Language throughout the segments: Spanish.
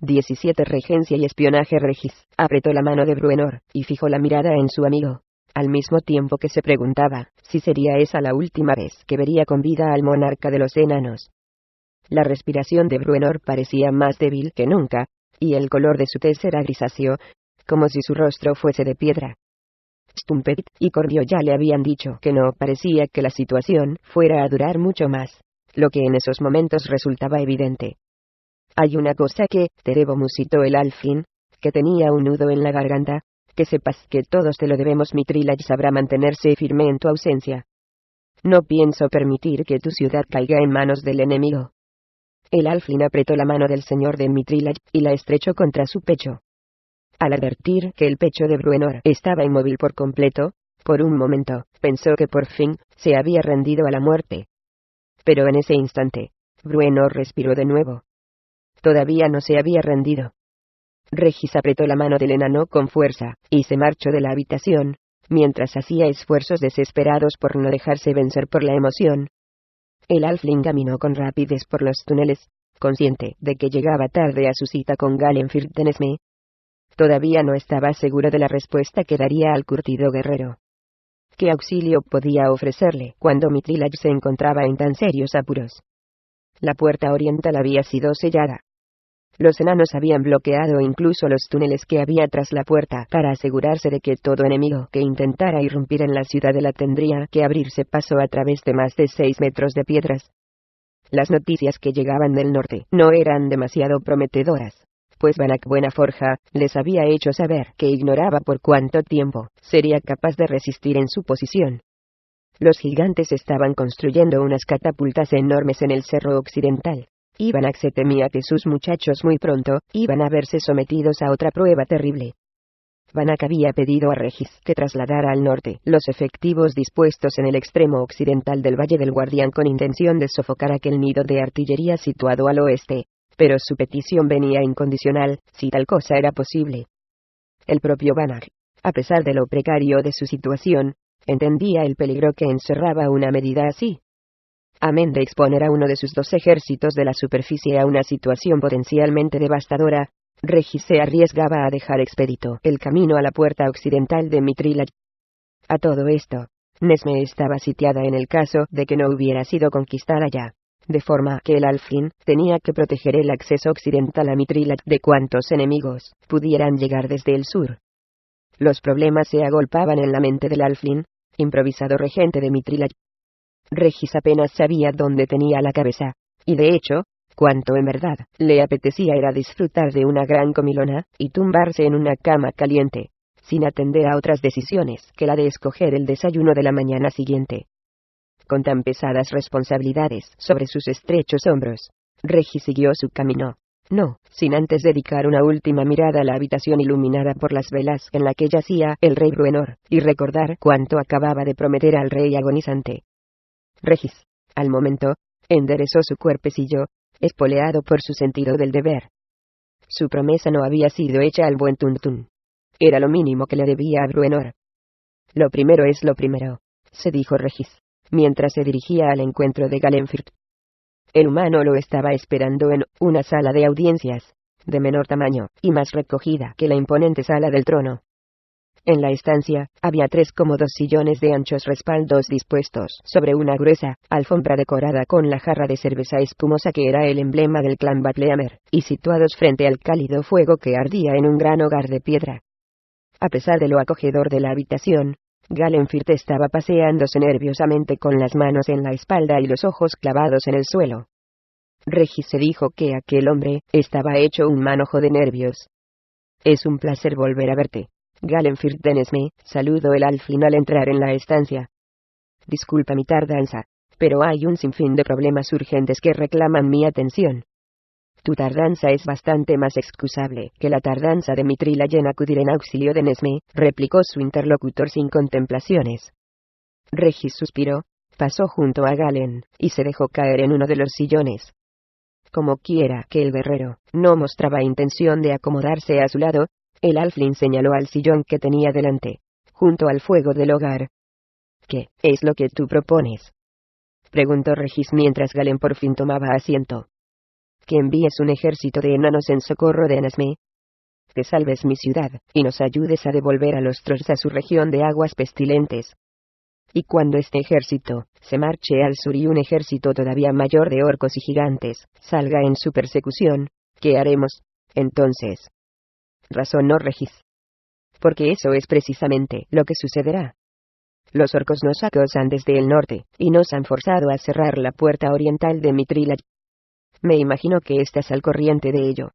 17 Regencia y espionaje. Regis apretó la mano de Bruenor, y fijó la mirada en su amigo, al mismo tiempo que se preguntaba, si sería esa la última vez que vería con vida al monarca de los enanos. La respiración de Bruenor parecía más débil que nunca, y el color de su tez era grisáceo, como si su rostro fuese de piedra. Stumpet y Cordio ya le habían dicho que no parecía que la situación fuera a durar mucho más, lo que en esos momentos resultaba evidente. Hay una cosa que te debo, musitó el alfin, que tenía un nudo en la garganta, que sepas que todos te lo debemos. Mitrilaj sabrá mantenerse firme en tu ausencia. No pienso permitir que tu ciudad caiga en manos del enemigo. El alfin apretó la mano del señor de Mitrilaj y la estrechó contra su pecho. Al advertir que el pecho de Bruenor estaba inmóvil por completo, por un momento, pensó que por fin se había rendido a la muerte. Pero en ese instante, Bruenor respiró de nuevo. Todavía no se había rendido. Regis apretó la mano del enano con fuerza, y se marchó de la habitación, mientras hacía esfuerzos desesperados por no dejarse vencer por la emoción. El halfling caminó con rapidez por los túneles, consciente de que llegaba tarde a su cita con Galenfirth de Nesme. Todavía no estaba seguro de la respuesta que daría al curtido guerrero. ¿Qué auxilio podía ofrecerle cuando Mitrilaj se encontraba en tan serios apuros? La puerta oriental había sido sellada. Los enanos habían bloqueado incluso los túneles que había tras la puerta para asegurarse de que todo enemigo que intentara irrumpir en la ciudadela tendría que abrirse paso a través de más de 6 metros de piedras. Las noticias que llegaban del norte no eran demasiado prometedoras, pues Banach Buenaforja les había hecho saber que ignoraba por cuánto tiempo sería capaz de resistir en su posición. Los gigantes estaban construyendo unas catapultas enormes en el cerro occidental. Y Banach se temía que sus muchachos muy pronto iban a verse sometidos a otra prueba terrible. Banach había pedido a Regis que trasladara al norte los efectivos dispuestos en el extremo occidental del Valle del Guardián con intención de sofocar aquel nido de artillería situado al oeste, pero su petición venía incondicional, si tal cosa era posible. El propio Banach, a pesar de lo precario de su situación, entendía el peligro que encerraba una medida así. Amén de exponer a uno de sus 2 ejércitos de la superficie a una situación potencialmente devastadora, Regis se arriesgaba a dejar expedito el camino a la puerta occidental de Mitrilaj. A todo esto, Nesme estaba sitiada en el caso de que no hubiera sido conquistada ya, de forma que el halfling tenía que proteger el acceso occidental a Mitrilaj de cuantos enemigos pudieran llegar desde el sur. Los problemas se agolpaban en la mente del halfling, improvisado regente de Mitrilaj. Regis apenas sabía dónde tenía la cabeza, y de hecho, cuanto en verdad le apetecía era disfrutar de una gran comilona y tumbarse en una cama caliente, sin atender a otras decisiones que la de escoger el desayuno de la mañana siguiente. Con tan pesadas responsabilidades sobre sus estrechos hombros, Regis siguió su camino, no sin antes dedicar una última mirada a la habitación iluminada por las velas en la que yacía el rey Bruenor, y recordar cuánto acababa de prometer al rey agonizante. Regis, al momento, enderezó su cuerpecillo, espoleado por su sentido del deber. Su promesa no había sido hecha al buen Tuntún. Era lo mínimo que le debía a Bruenor. Lo primero es lo primero, se dijo Regis, mientras se dirigía al encuentro de Galenfirth. El humano lo estaba esperando en una sala de audiencias, de menor tamaño y más recogida que la imponente sala del trono. En la estancia, había 3 cómodos sillones de anchos respaldos dispuestos sobre una gruesa alfombra decorada con la jarra de cerveza espumosa que era el emblema del clan Batleamer, y situados frente al cálido fuego que ardía en un gran hogar de piedra. A pesar de lo acogedor de la habitación, Galenfirth estaba paseándose nerviosamente con las manos en la espalda y los ojos clavados en el suelo. Regis se dijo que aquel hombre estaba hecho un manojo de nervios. «Es un placer volver a verte, Galenfirth de Nesme», saludó el halfling al entrar en la estancia. «Disculpa mi tardanza, pero hay un sinfín de problemas urgentes que reclaman mi atención». «Tu tardanza es bastante más excusable que la tardanza de Mitrilaj en acudir en auxilio de Nesme», replicó su interlocutor sin contemplaciones. Regis suspiró, pasó junto a Galen, y se dejó caer en uno de los sillones. Como quiera que el guerrero no mostraba intención de acomodarse a su lado, el halfling señaló al sillón que tenía delante, junto al fuego del hogar. «¿Qué es lo que tú propones?», preguntó Regis mientras Galen por fin tomaba asiento. que envíes un ejército de enanos en socorro de Nesme. Que salves mi ciudad, y nos ayudes a devolver a los trolls a su región de aguas pestilentes. Y cuando este ejército se marche al sur y un ejército todavía mayor de orcos y gigantes salga en su persecución, ¿qué haremos, entonces? Razonó Regis. Porque eso es precisamente lo que sucederá. Los orcos nos acosan desde el norte, y nos han forzado a cerrar la puerta oriental de Mithril. Me imagino que estás al corriente de ello.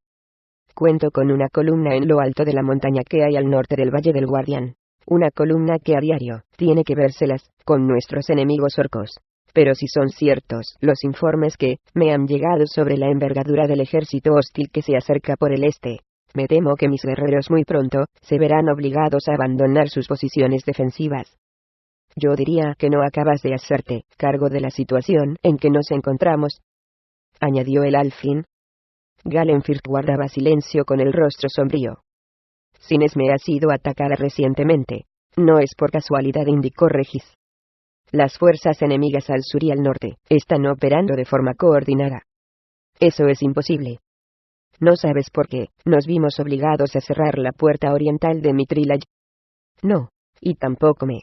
Cuento con una columna en lo alto de la montaña que hay al norte del Valle del Guardián. Una columna que a diario tiene que vérselas con nuestros enemigos orcos. Pero si son ciertos los informes que me han llegado sobre la envergadura del ejército hostil que se acerca por el este, me temo que mis guerreros muy pronto se verán obligados a abandonar sus posiciones defensivas. Yo diría que no acabas de hacerte cargo de la situación en que nos encontramos, añadió el alfín. Galenfirth guardaba silencio con el rostro sombrío. Si Nesme ha sido atacada recientemente, no es por casualidad, indicó Regis. Las fuerzas enemigas al sur y al norte están operando de forma coordinada. Eso es imposible. ¿No sabes por qué nos vimos obligados a cerrar la puerta oriental de Mithril? No, y tampoco me.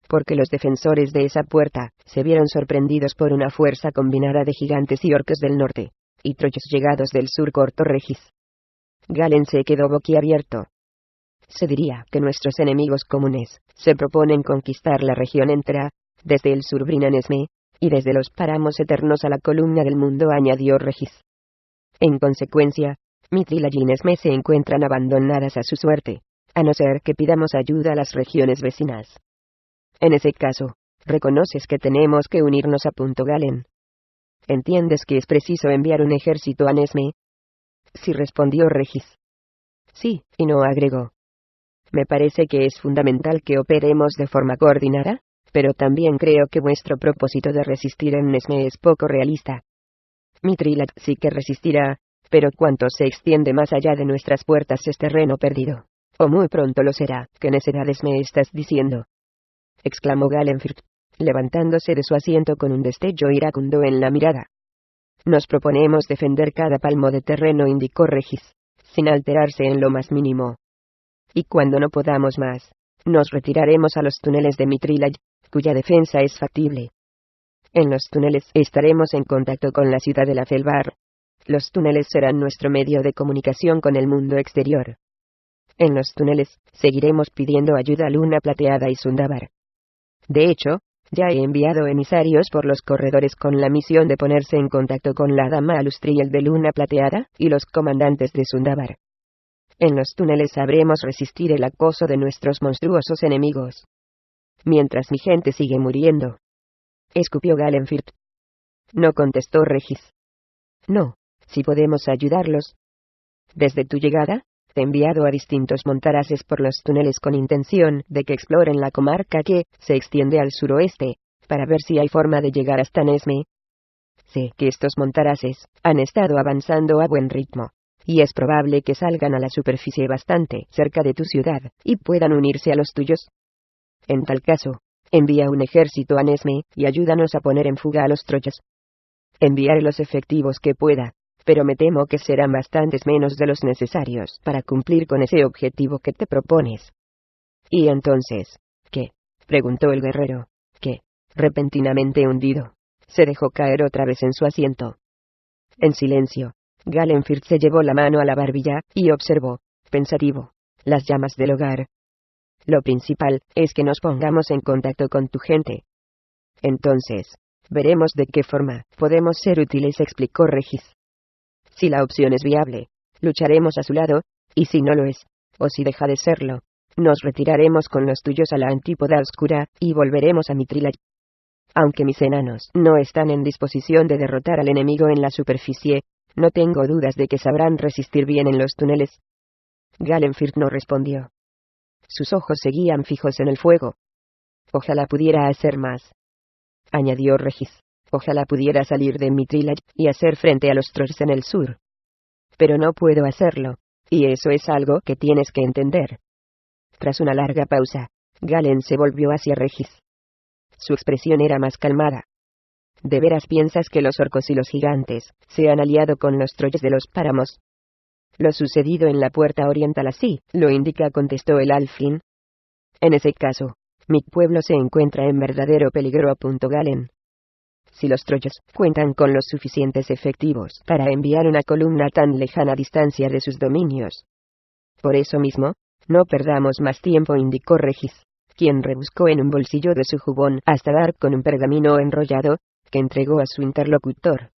Porque los defensores de esa puerta se vieron sorprendidos por una fuerza combinada de gigantes y orcos del norte, y trolls llegados del sur, cortó Regis. Galen se quedó boquiabierto. Se diría que nuestros enemigos comunes se proponen conquistar la región entera, desde el sur Brinanesme, y desde los páramos eternos a la columna del mundo, añadió Regis. En consecuencia, Mithril y Nesme se encuentran abandonadas a su suerte, a no ser que pidamos ayuda a las regiones vecinas. En ese caso, reconoces que tenemos que unirnos a Galen. ¿Entiendes que es preciso enviar un ejército a Nesme? Sí, respondió Regis. Sí, y no agregó. Me parece que es fundamental que operemos de forma coordinada, pero también creo que vuestro propósito de resistir en Nesme es poco realista. Mithril sí que resistirá, pero cuanto se extiende más allá de nuestras puertas es terreno perdido. O muy pronto lo será. ¿Qué necedades me estás diciendo?, exclamó Galenfirth, levantándose de su asiento con un destello iracundo en la mirada. Nos proponemos defender cada palmo de terreno, indicó Regis, sin alterarse en lo más mínimo. Y cuando no podamos más, nos retiraremos a los túneles de Mithril, cuya defensa es factible. En los túneles estaremos en contacto con la ciudad de la Felvar. Los túneles serán nuestro medio de comunicación con el mundo exterior. En los túneles seguiremos pidiendo ayuda a Luna Plateada y Sundabar. De hecho, ya he enviado emisarios por los corredores con la misión de ponerse en contacto con la dama Alustriel de Luna Plateada y los comandantes de Sundabar. En los túneles sabremos resistir el acoso de nuestros monstruosos enemigos. Mientras mi gente sigue muriendo. Escupió Galenfirth. No, contestó Regis. No, si podemos ayudarlos. Desde tu llegada, he enviado a distintos montaraces por los túneles con intención de que exploren la comarca que se extiende al suroeste, para ver si hay forma de llegar hasta Nesme. Sé que estos montaraces han estado avanzando a buen ritmo, y es probable que salgan a la superficie bastante cerca de tu ciudad, y puedan unirse a los tuyos. En tal caso, envía un ejército a Nesme, y ayúdanos a poner en fuga a los trolls. Enviaré los efectivos que pueda, pero me temo que serán bastantes menos de los necesarios para cumplir con ese objetivo que te propones. ¿Y entonces, qué?, preguntó el guerrero, que, repentinamente hundido, se dejó caer otra vez en su asiento. En silencio, Galenfirth se llevó la mano a la barbilla, y observó, pensativo, las llamas del hogar. Lo principal es que nos pongamos en contacto con tu gente. Entonces, veremos de qué forma podemos ser útiles, explicó Regis. Si la opción es viable, lucharemos a su lado, y si no lo es, o si deja de serlo, nos retiraremos con los tuyos a la Antípoda Oscura, y volveremos a Mithril. Aunque mis enanos no están en disposición de derrotar al enemigo en la superficie, no tengo dudas de que sabrán resistir bien en los túneles. Galenfirth no respondió. Sus ojos seguían fijos en el fuego. Ojalá pudiera hacer más, añadió Regis. Ojalá pudiera salir de Mithril y hacer frente a los trolls en el sur. Pero no puedo hacerlo, y eso es algo que tienes que entender. Tras una larga pausa, Galen se volvió hacia Regis. Su expresión era más calmada. ¿De veras piensas que los orcos y los gigantes se han aliado con los troyes de los páramos? Lo sucedido en la puerta oriental así lo indica, contestó el alfin. En ese caso, mi pueblo se encuentra en verdadero peligro, apuntó Galen. Si los troyos cuentan con los suficientes efectivos para enviar una columna a tan lejana distancia de sus dominios. Por eso mismo, no perdamos más tiempo, indicó Regis, quien rebuscó en un bolsillo de su jubón hasta dar con un pergamino enrollado, que entregó a su interlocutor.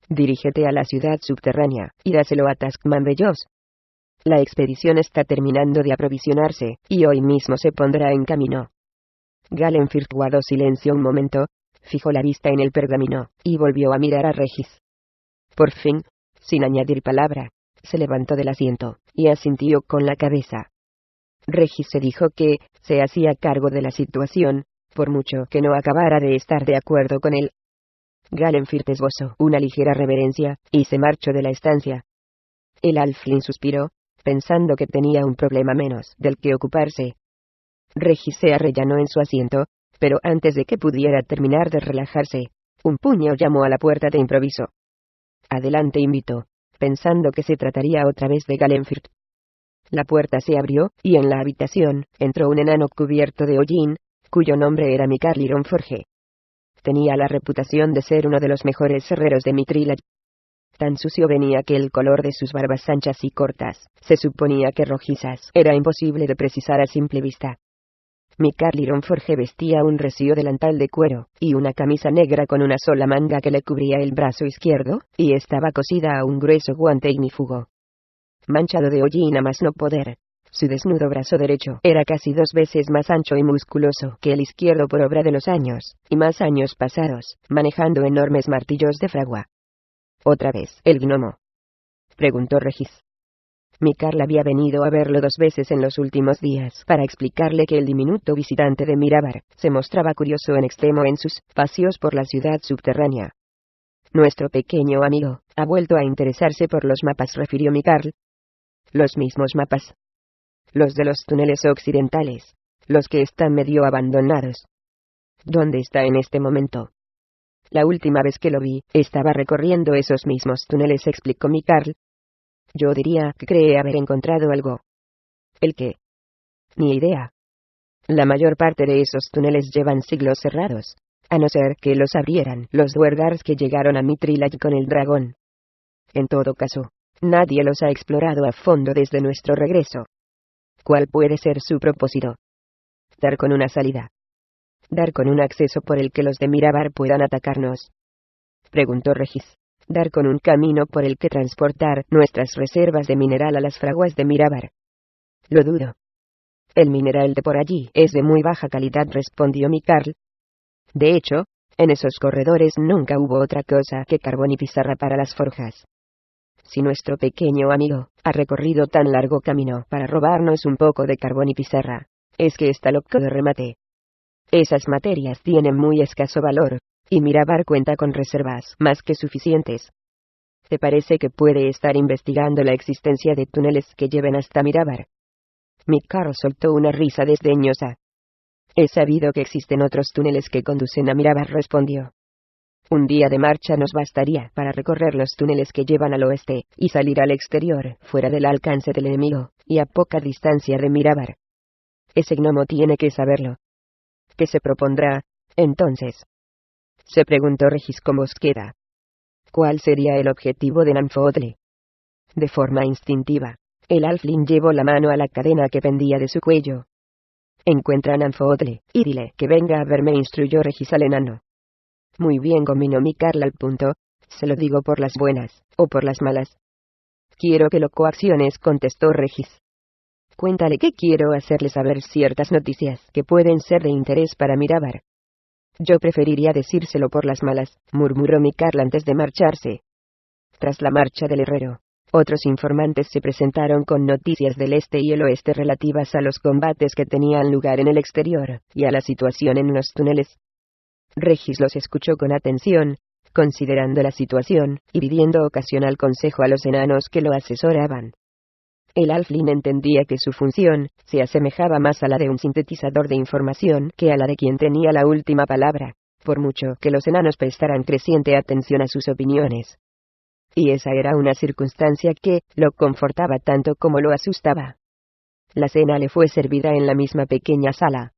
Dirígete a la ciudad subterránea, y dáselo a Taskman-Bellows. La expedición está terminando de aprovisionarse, y hoy mismo se pondrá en camino. Galenfirth guardó silencio un momento, fijó la vista en el pergamino, y volvió a mirar a Regis. Por fin, sin añadir palabra, se levantó del asiento, y asintió con la cabeza. Regis se dijo que se hacía cargo de la situación, por mucho que no acabara de estar de acuerdo con él. Galenfirth esbozó una ligera reverencia, y se marchó de la estancia. El alfling suspiró, pensando que tenía un problema menos del que ocuparse. Regis se arrellanó en su asiento, pero antes de que pudiera terminar de relajarse, un puño llamó a la puerta de improviso. Adelante, invitó, pensando que se trataría otra vez de Galenfirth. La puerta se abrió, y en la habitación entró un enano cubierto de hollín, cuyo nombre era Mikael Ironforge. Tenía la reputación de ser uno de los mejores herreros de Mithril. Tan sucio venía que el color de sus barbas anchas y cortas, se suponía que rojizas, era imposible de precisar a simple vista. Mikael Ironforge vestía un recio delantal de cuero, y una camisa negra con una sola manga que le cubría el brazo izquierdo, y estaba cosida a un grueso guante ignífugo. Manchado de hollín a más no poder, su desnudo brazo derecho era casi 2 veces más ancho y musculoso que el izquierdo por obra de los años, y más años pasados, manejando enormes martillos de fragua. ¿Otra vez el gnomo?, preguntó Regis. Mikael había venido a verlo 2 veces en los últimos días para explicarle que el diminuto visitante de Mirabar se mostraba curioso en extremo en sus paseos por la ciudad subterránea. Nuestro pequeño amigo ha vuelto a interesarse por los mapas, refirió Mikael. Los mismos mapas. Los de los túneles occidentales, los que están medio abandonados. ¿Dónde está en este momento? La última vez que lo vi, estaba recorriendo esos mismos túneles, explicó Mikael. Yo diría que cree haber encontrado algo. ¿El qué? Ni idea. La mayor parte de esos túneles llevan siglos cerrados, a no ser que los abrieran los Duergars que llegaron a Mithril con el dragón. En todo caso, nadie los ha explorado a fondo desde nuestro regreso. ¿Cuál puede ser su propósito? Dar con una salida. Dar con un acceso por el que los de Mirabar puedan atacarnos, preguntó Regis. Dar con un camino por el que transportar nuestras reservas de mineral a las fraguas de Mirabar. Lo dudo. El mineral de por allí es de muy baja calidad, respondió Mikael. De hecho, en esos corredores nunca hubo otra cosa que carbón y pizarra para las forjas. Si nuestro pequeño amigo ha recorrido tan largo camino para robarnos un poco de carbón y pizarra, es que está loco de remate. Esas materias tienen muy escaso valor, y Mirabar cuenta con reservas más que suficientes. ¿Te parece que puede estar investigando la existencia de túneles que lleven hasta Mirabar? Mikael soltó una risa desdeñosa. He sabido que existen otros túneles que conducen a Mirabar, respondió. Un día de marcha nos bastaría para recorrer los túneles que llevan al oeste, y salir al exterior, fuera del alcance del enemigo, y a poca distancia de Mirabar. Ese gnomo tiene que saberlo. ¿Qué se propondrá, entonces?, se preguntó Regis con voz queda. ¿Cuál sería el objetivo de Nanfoodle? De forma instintiva, el alfling llevó la mano a la cadena que pendía de su cuello. Encuentra a Nanfoodle, y dile que venga a verme, instruyó Regis al enano. Muy bien, combinó Mikael al punto. Se lo digo por las buenas, o por las malas. Quiero que lo coacciones, contestó Regis. Cuéntale que quiero hacerle saber ciertas noticias que pueden ser de interés para Mirabar. Yo preferiría decírselo por las malas, murmuró Mikael antes de marcharse. Tras la marcha del herrero, otros informantes se presentaron con noticias del este y el oeste relativas a los combates que tenían lugar en el exterior, y a la situación en los túneles. Regis los escuchó con atención, considerando la situación, y pidiendo ocasional consejo a los enanos que lo asesoraban. El alfling entendía que su función se asemejaba más a la de un sintetizador de información que a la de quien tenía la última palabra, por mucho que los enanos prestaran creciente atención a sus opiniones. Y esa era una circunstancia que lo confortaba tanto como lo asustaba. La cena le fue servida en la misma pequeña sala.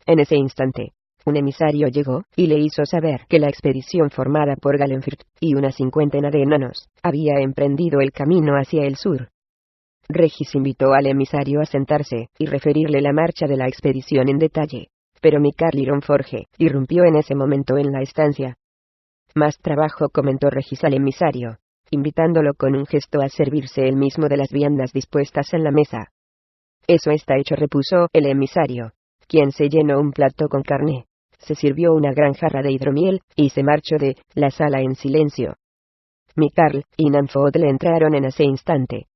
En ese instante, un emisario llegó, y le hizo saber que la expedición formada por Galenfried y una cincuentena de enanos había emprendido el camino hacia el sur. Regis invitó al emisario a sentarse y referirle la marcha de la expedición en detalle, pero Mikael Ironforge irrumpió en ese momento en la estancia. Más trabajo, comentó Regis al emisario, invitándolo con un gesto a servirse él mismo de las viandas dispuestas en la mesa. Eso está hecho, repuso el emisario, quien se llenó un plato con carne, se sirvió una gran jarra de hidromiel, y se marchó de la sala en silencio. Mikael y Nanfodle entraron en ese instante.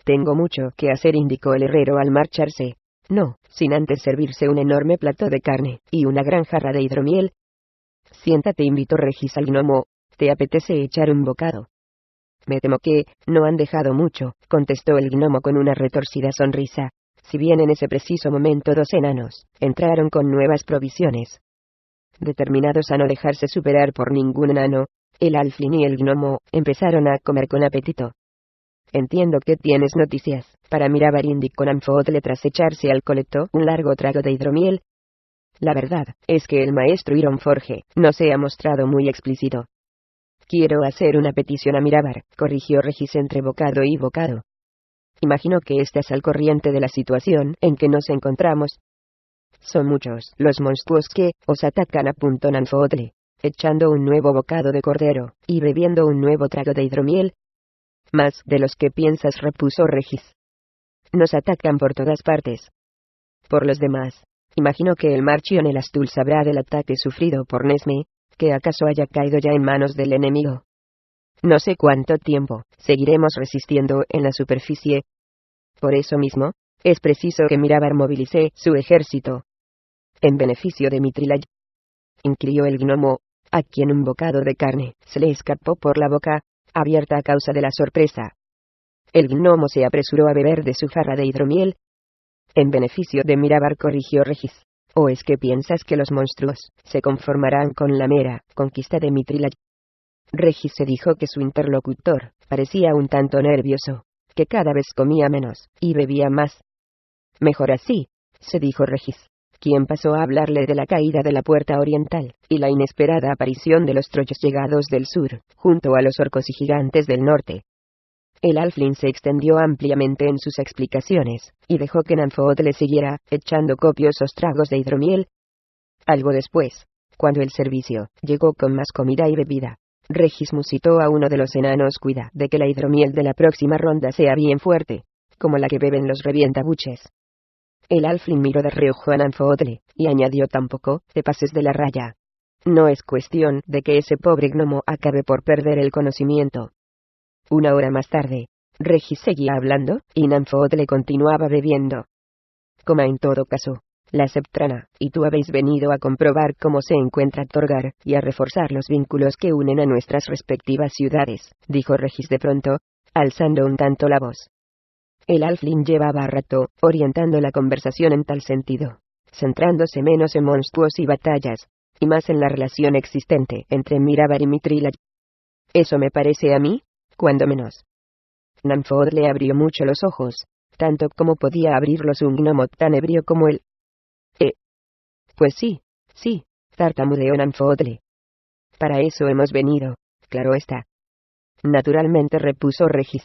Tengo mucho que hacer, indicó el herrero al marcharse, no, sin antes servirse un enorme plato de carne, y una gran jarra de hidromiel. Siéntate, invitó Regis al gnomo, ¿te apetece echar un bocado? Me temo que no han dejado mucho, contestó el gnomo con una retorcida sonrisa, si bien en ese preciso momento dos enanos entraron con nuevas provisiones. Determinados a no dejarse superar por ningún enano, el alflin y el gnomo empezaron a comer con apetito. Entiendo que tienes noticias para Mirabar, indicó Nanfodle tras echarse al colecto un largo trago de hidromiel. La verdad es que el maestro Ironforge no se ha mostrado muy explícito. Quiero hacer una petición a Mirabar, corrigió Regis entre bocado y bocado. Imagino que estás al corriente de la situación en que nos encontramos. Son muchos los monstruos que os atacan, apuntó Nanfodle, echando un nuevo bocado de cordero y bebiendo un nuevo trago de hidromiel. Más de los que piensas, repuso Regis. Nos atacan por todas partes. Por los demás, imagino que el Marchion el Astul sabrá del ataque sufrido por Nesme, que acaso haya caído ya en manos del enemigo. No sé cuánto tiempo seguiremos resistiendo en la superficie. Por eso mismo, es preciso que Mirabar movilice su ejército. En beneficio de Mitrilay, inquirió el gnomo, a quien un bocado de carne se le escapó por la boca, abierta a causa de la sorpresa. El gnomo se apresuró a beber de su jarra de hidromiel. En beneficio de Mirabar, corrigió Regis. ¿O es que piensas que los monstruos se conformarán con la mera conquista de Mitrilay? Regis se dijo que su interlocutor parecía un tanto nervioso, que cada vez comía menos y bebía más. Mejor así, se dijo Regis, quien pasó a hablarle de la caída de la puerta oriental y la inesperada aparición de los trollos llegados del sur, junto a los orcos y gigantes del norte. El alflin se extendió ampliamente en sus explicaciones, y dejó que Nanfodle siguiera echando copiosos tragos de hidromiel. Algo después, cuando el servicio llegó con más comida y bebida, Regis musitó a uno de los enanos: cuida de que la hidromiel de la próxima ronda sea bien fuerte, como la que beben los revientabuches. El alflin miró de reojo a Nanfodle, y añadió: tampoco te pases de la raya. No es cuestión de que ese pobre gnomo acabe por perder el conocimiento. Una hora más tarde, Regis seguía hablando, y Nanfodle continuaba bebiendo. Coma en todo caso, la Septrana y tú habéis venido a comprobar cómo se encuentra Torgar, y a reforzar los vínculos que unen a nuestras respectivas ciudades, dijo Regis de pronto, alzando un tanto la voz. El alflin llevaba rato orientando la conversación en tal sentido, centrándose menos en monstruos y batallas, y más en la relación existente entre Mirabar y Mitrilay. Eso me parece a mí, cuando menos. Nanfodle abrió mucho los ojos, tanto como podía abrirlos un gnomo tan ebrio como él. Pues sí, tartamudeó Nanfodle. Para eso hemos venido, claro está. Naturalmente, repuso Regis.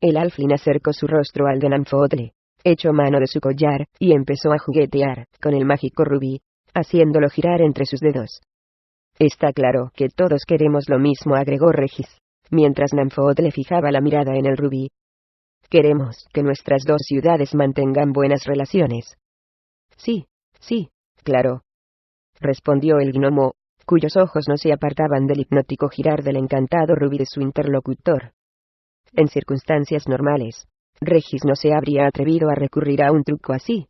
El alflin acercó su rostro al de Nanfodle, echó mano de su collar, y empezó a juguetear con el mágico rubí, haciéndolo girar entre sus dedos. Está claro que todos queremos lo mismo, agregó Regis, mientras Nanfodle fijaba la mirada en el rubí. Queremos que nuestras dos ciudades mantengan buenas relaciones. Sí, claro, respondió el gnomo, cuyos ojos no se apartaban del hipnótico girar del encantado rubí de su interlocutor. En circunstancias normales, Regis no se habría atrevido a recurrir a un truco así.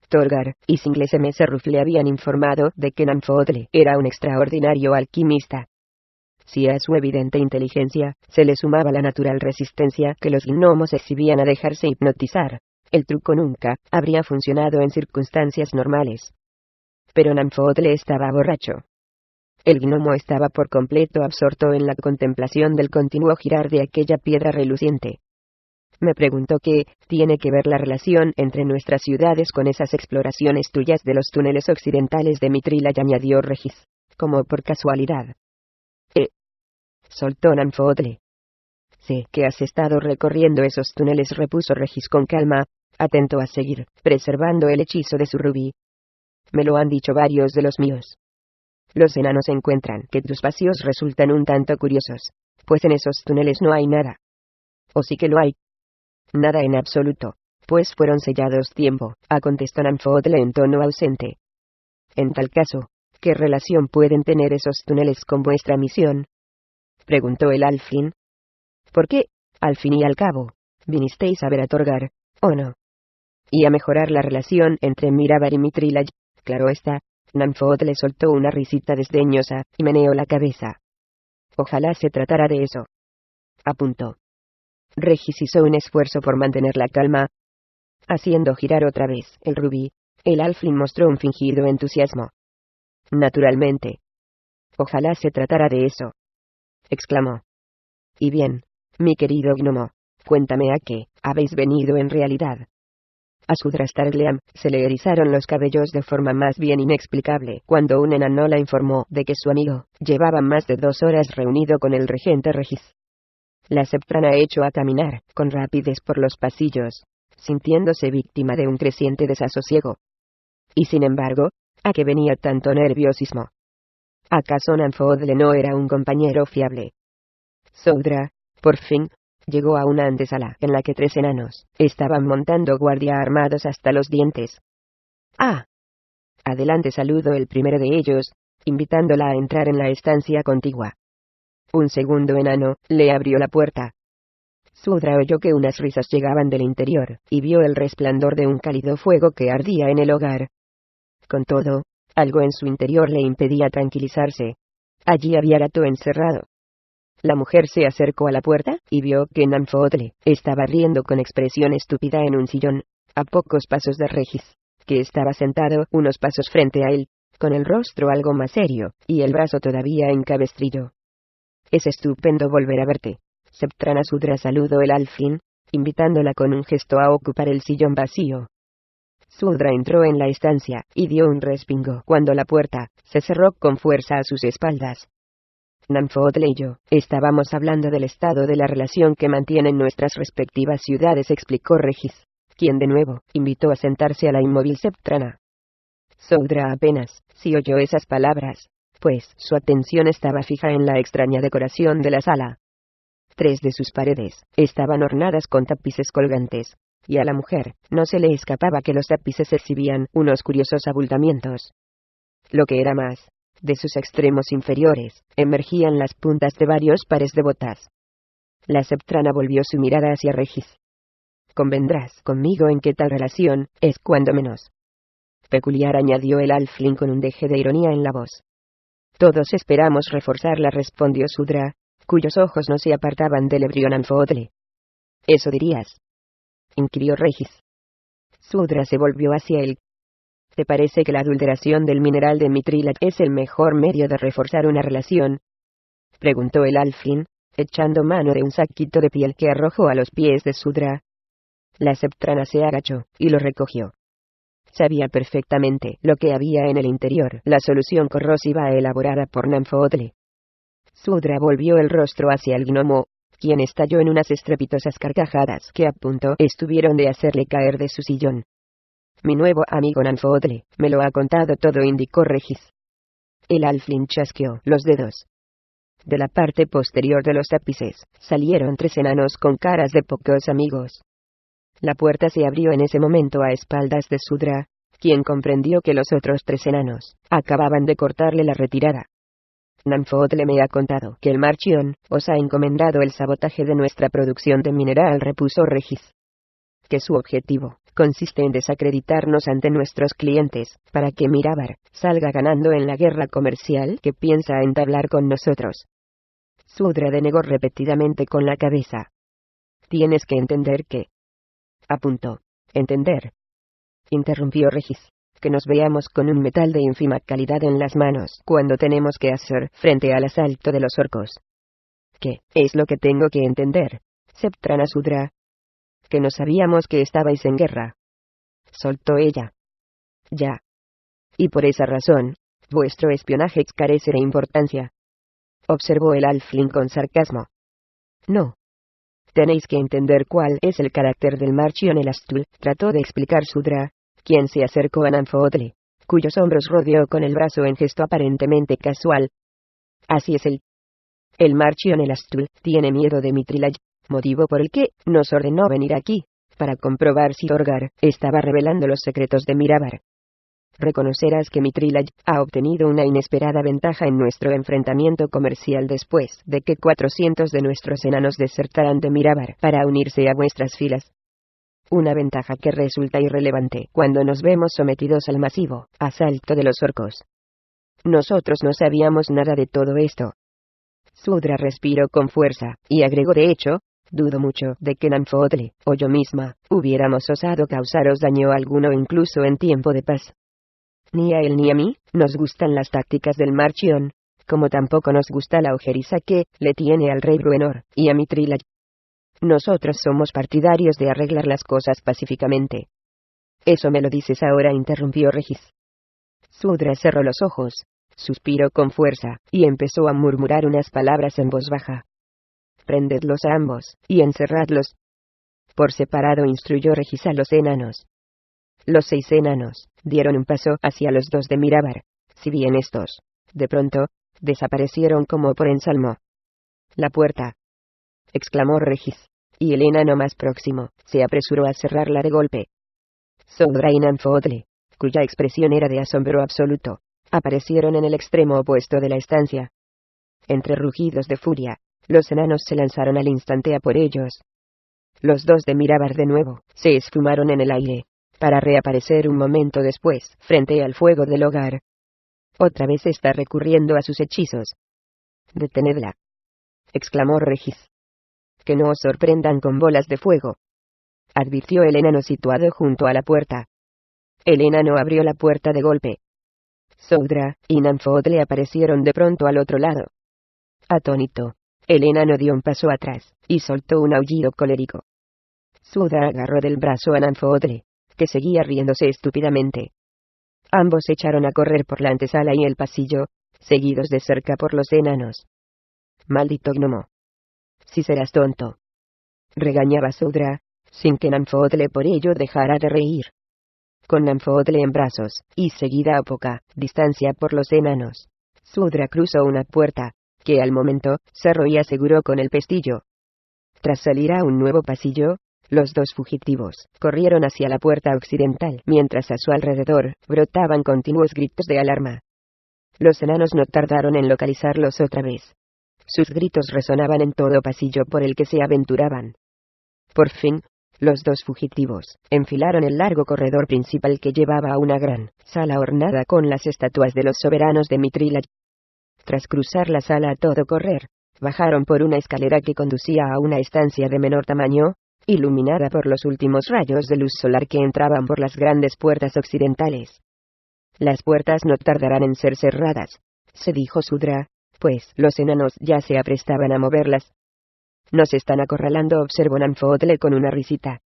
Torgar y Singleseme Serruf le habían informado de que Nanfodle era un extraordinario alquimista. Si a su evidente inteligencia se le sumaba la natural resistencia que los gnomos exhibían a dejarse hipnotizar, el truco nunca habría funcionado en circunstancias normales. pero Namfotle estaba borracho. El gnomo estaba por completo absorto en la contemplación del continuo girar de aquella piedra reluciente. Me preguntó qué tiene que ver la relación entre nuestras ciudades con esas exploraciones tuyas de los túneles occidentales de Mitrila, y añadió Regis, como por casualidad. Soltó Namfotle. Sé que has estado recorriendo esos túneles, repuso Regis con calma, atento a seguir preservando el hechizo de su rubí. Me lo han dicho varios de los míos. Los enanos encuentran que tus paseos resultan un tanto curiosos, pues en esos túneles no hay nada. ¿O sí que lo hay? Nada en absoluto, pues fueron sellados tiempo, contestó Namfotle en tono ausente. En tal caso, ¿qué relación pueden tener esos túneles con vuestra misión?, preguntó el Alfling. ¿Por qué, al fin y al cabo, vinisteis a ver a Torgar, o no? Y a mejorar la relación entre Mirabar y Mitrila, claro está. Namfotle soltó una risita desdeñosa, y meneó la cabeza. Ojalá se tratara de eso, apuntó. Regis hizo un esfuerzo por mantener la calma. Haciendo girar otra vez el rubí, el Alfling mostró un fingido entusiasmo. Naturalmente. Ojalá se tratara de eso, exclamó. Y bien, mi querido gnomo, cuéntame a qué habéis venido en realidad. A Sudra Stargleam se le erizaron los cabellos de forma más bien inexplicable cuando un enano la informó de que su amigo llevaba más de 2 horas reunido con el regente Regis. La Septrana echó a caminar con rapidez por los pasillos, sintiéndose víctima de un creciente desasosiego. Y sin embargo, ¿a qué venía tanto nerviosismo? ¿Acaso Namfotle no era un compañero fiable? Sudra, por fin, llegó a una antesala en la que 3 enanos estaban montando guardia armados hasta los dientes. ¡Ah! Adelante, saludó el primero de ellos, invitándola a entrar en la estancia contigua. Un segundo enano le abrió la puerta. Sudra oyó que unas risas llegaban del interior, y vio el resplandor de un cálido fuego que ardía en el hogar. Con todo, algo en su interior le impedía tranquilizarse. Allí había gato encerrado. La mujer se acercó a la puerta, y vio que Namfotle estaba riendo con expresión estúpida en un sillón, a pocos pasos de Regis, que estaba sentado unos pasos frente a él, con el rostro algo más serio, y el brazo todavía en cabestrillo. Es estupendo volver a verte. Septrana Sudra saludó el Alfling, invitándola con un gesto a ocupar el sillón vacío. Sudra entró en la estancia, y dio un respingo cuando la puerta se cerró con fuerza a sus espaldas. Namfotle y yo estábamos hablando del estado de la relación que mantienen nuestras respectivas ciudades, explicó Regis, quien de nuevo invitó a sentarse a la inmóvil Septrana. Sudra apenas si oyó esas palabras, pues su atención estaba fija en la extraña decoración de la sala. 3 de sus paredes estaban ornadas con tapices colgantes, y a la mujer no se le escapaba que los tapices exhibían unos curiosos abultamientos. Lo que era más, de sus extremos inferiores emergían las puntas de varios pares de botas. La Septrana volvió su mirada hacia Regis. Convendrás conmigo en que tal relación es cuando menos peculiar, añadió el Alfling con un deje de ironía en la voz. Todos esperamos reforzarla, respondió Sudra, cuyos ojos no se apartaban del ebrio Namfotle. ¿Eso dirías?, inquirió Regis. Sudra se volvió hacia él. ¿Te parece que la adulteración del mineral de Mitrila es el mejor medio de reforzar una relación?, preguntó el Alfling, echando mano de un saquito de piel que arrojó a los pies de Sudra. La Septrana se agachó y lo recogió. Sabía perfectamente lo que había en el interior, la solución corrosiva elaborada por Namfotle. Sudra volvió el rostro hacia el gnomo, quien estalló en unas estrepitosas carcajadas que a punto estuvieron de hacerle caer de su sillón. Mi nuevo amigo Namfotle me lo ha contado todo, indicó Regis. El Alfling chasqueó los dedos. De la parte posterior de los tapices salieron 3 enanos con caras de pocos amigos. La puerta se abrió en ese momento a espaldas de Sudra, quien comprendió que los otros 3 enanos acababan de cortarle la retirada. Namfotle me ha contado que el Marchion os ha encomendado el sabotaje de nuestra producción de mineral, repuso Regis. Que su objetivo consiste en desacreditarnos ante nuestros clientes, para que Mirabar salga ganando en la guerra comercial que piensa entablar con nosotros. Sudra denegó repetidamente con la cabeza. Tienes que entender que... Apuntó. ¿Entender?, interrumpió Regis. que nos veamos con un metal de ínfima calidad en las manos cuando tenemos que hacer frente al asalto de los orcos. ¿Qué es lo que tengo que entender, Septranasudra? Que no sabíamos que estabais en guerra. Soltó ella. Ya. Y por esa razón, vuestro espionaje carece de importancia. Observó el halfling con sarcasmo. No. Tenéis que entender cuál es el carácter del Marchion el Astul, trató de explicar Sudra, quien se acercó a Nanfootli, cuyos hombros rodeó con el brazo en gesto aparentemente casual. Así es el Marchion el Astul tiene miedo de Mitrilaj, motivo por el que nos ordenó venir aquí, para comprobar si Torgar estaba revelando los secretos de Mirabar. Reconocerás que Mitrilaj ha obtenido una inesperada ventaja en nuestro enfrentamiento comercial después de que 400 de nuestros enanos desertaran de Mirabar para unirse a vuestras filas. Una ventaja que resulta irrelevante cuando nos vemos sometidos al masivo asalto de los orcos. Nosotros no sabíamos nada de todo esto. Sudra respiró con fuerza, y agregó: de hecho, dudo mucho de que Nanfootli, o yo misma, hubiéramos osado causaros daño alguno incluso en tiempo de paz. Ni a él ni a mí nos gustan las tácticas del Marchion, como tampoco nos gusta la ojeriza que le tiene al rey Bruenor y a Mitrilaj. Nosotros somos partidarios de arreglar las cosas pacíficamente. Eso me lo dices ahora, interrumpió Regis. Sudra cerró los ojos, suspiró con fuerza, y empezó a murmurar unas palabras en voz baja. Prendedlos a ambos, y encerradlos. Por separado instruyó Regis a los enanos. Los 6 enanos dieron un paso hacia los 2 de Mirabar, si bien estos, de pronto, desaparecieron como por ensalmo. La puerta, exclamó Regis, y el enano más próximo se apresuró a cerrarla de golpe. Sudra y Nanfootli, cuya expresión era de asombro absoluto, aparecieron en el extremo opuesto de la estancia. Entre rugidos de furia, los enanos se lanzaron al instante a por ellos. Los 2 de Mirabar de nuevo se esfumaron en el aire, para reaparecer un momento después, frente al fuego del hogar. Otra vez está recurriendo a sus hechizos. Detenedla, exclamó Regis. Que no os sorprendan con bolas de fuego, advirtió el enano situado junto a la puerta. El enano abrió la puerta de golpe. Sudra y Nanfootli aparecieron de pronto al otro lado. Atónito, el enano dio un paso atrás, y soltó un aullido colérico. Sudra agarró del brazo a Nanfootli, que seguía riéndose estúpidamente. Ambos echaron a correr por la antesala y el pasillo, seguidos de cerca por los enanos. Maldito gnomo. Si serás tonto, regañaba Sudra, sin que Nanfootli por ello dejara de reír. Con Nanfootli en brazos, y seguida a poca distancia por los enanos, Sudra cruzó una puerta, que al momento cerró y aseguró con el pestillo. Tras salir a un nuevo pasillo, los 2 fugitivos corrieron hacia la puerta occidental, mientras a su alrededor brotaban continuos gritos de alarma. Los enanos no tardaron en localizarlos otra vez. Sus gritos resonaban en todo pasillo por el que se aventuraban. Por fin, los 2 fugitivos enfilaron el largo corredor principal que llevaba a una gran sala ornada con las estatuas de los soberanos de Mitrilaj. Tras cruzar la sala a todo correr, bajaron por una escalera que conducía a una estancia de menor tamaño, iluminada por los últimos rayos de luz solar que entraban por las grandes puertas occidentales. Las puertas no tardarán en ser cerradas, se dijo Sudra, pues los enanos ya se aprestaban a moverlas. Nos están acorralando, observó Nanfootli con una risita.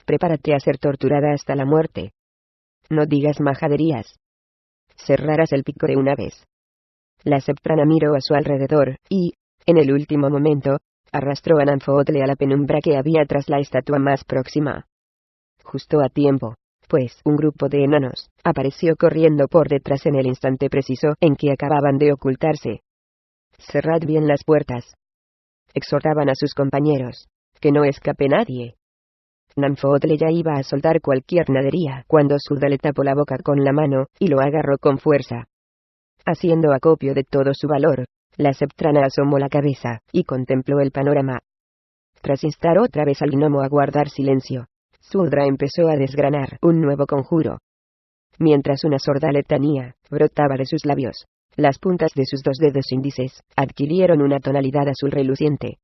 Prepárate a ser torturada hasta la muerte. No digas majaderías. Cerrarás el pico de una vez. La Septrana miró a su alrededor, y, en el último momento, arrastró a Nanfootli a la penumbra que había tras la estatua más próxima. Justo a tiempo, pues un grupo de enanos apareció corriendo por detrás en el instante preciso en que acababan de ocultarse. Cerrad bien las puertas, exhortaban a sus compañeros, que no escape nadie. Nanfootli ya iba a soltar cualquier nadería cuando Sudra le tapó la boca con la mano, y lo agarró con fuerza. Haciendo acopio de todo su valor, la Septrana asomó la cabeza, y contempló el panorama. Tras instar otra vez al gnomo a guardar silencio, Sudra empezó a desgranar un nuevo conjuro. Mientras una sorda letanía brotaba de sus labios, las puntas de sus 2 dedos índices adquirieron una tonalidad azul reluciente.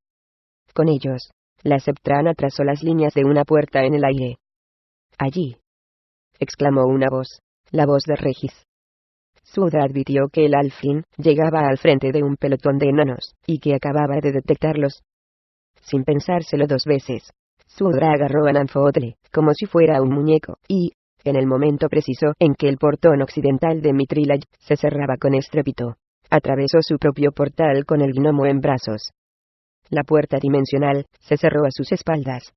Con ellos, la Septrana trazó las líneas de una puerta en el aire. Allí, exclamó una voz, la voz de Regis. Sudra advirtió que el alfil llegaba al frente de un pelotón de enanos, y que acababa de detectarlos. Sin pensárselo dos veces, Sudra agarró a Nanfootle, como si fuera un muñeco, y, en el momento preciso en que el portón occidental de Mitrilaj se cerraba con estrépito, atravesó su propio portal con el gnomo en brazos. La puerta dimensional se cerró a sus espaldas.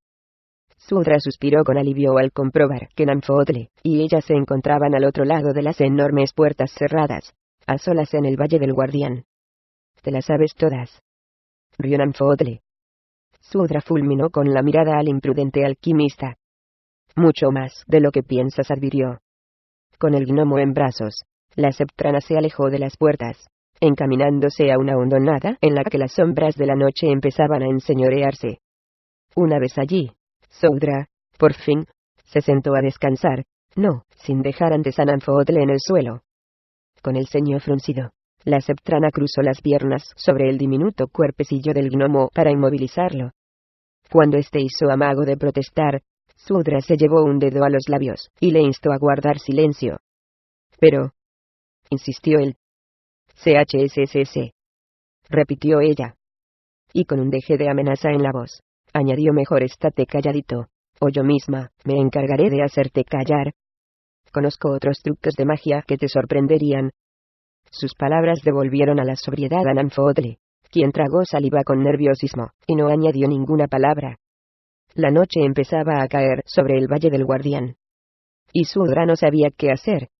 Sudra suspiró con alivio al comprobar que Nanfootle y ella se encontraban al otro lado de las enormes puertas cerradas, a solas en el Valle del Guardián. «Te las sabes todas», rió Nanfootle. Sudra fulminó con la mirada al imprudente alquimista. «Mucho más de lo que piensas», advirtió. Con el gnomo en brazos, la Septrana se alejó de las puertas, encaminándose a una hondonada en la que las sombras de la noche empezaban a enseñorearse. Una vez allí, Sudra, por fin, se sentó a descansar, no sin dejar antes a Nanfootle en el suelo. Con el ceño fruncido, la Septrana cruzó las piernas sobre el diminuto cuerpecillo del gnomo para inmovilizarlo. Cuando éste hizo amago de protestar, Sudra se llevó un dedo a los labios y le instó a guardar silencio. «Pero», insistió él. «CHSSS», repitió ella. Y con un deje de amenaza en la voz, añadió: «Mejor estate calladito, o yo misma me encargaré de hacerte callar. Conozco otros trucos de magia que te sorprenderían». Sus palabras devolvieron a la sobriedad a Nanfootle, quien tragó saliva con nerviosismo, y no añadió ninguna palabra. La noche empezaba a caer sobre el Valle del Guardián. Y Sudra no sabía qué hacer.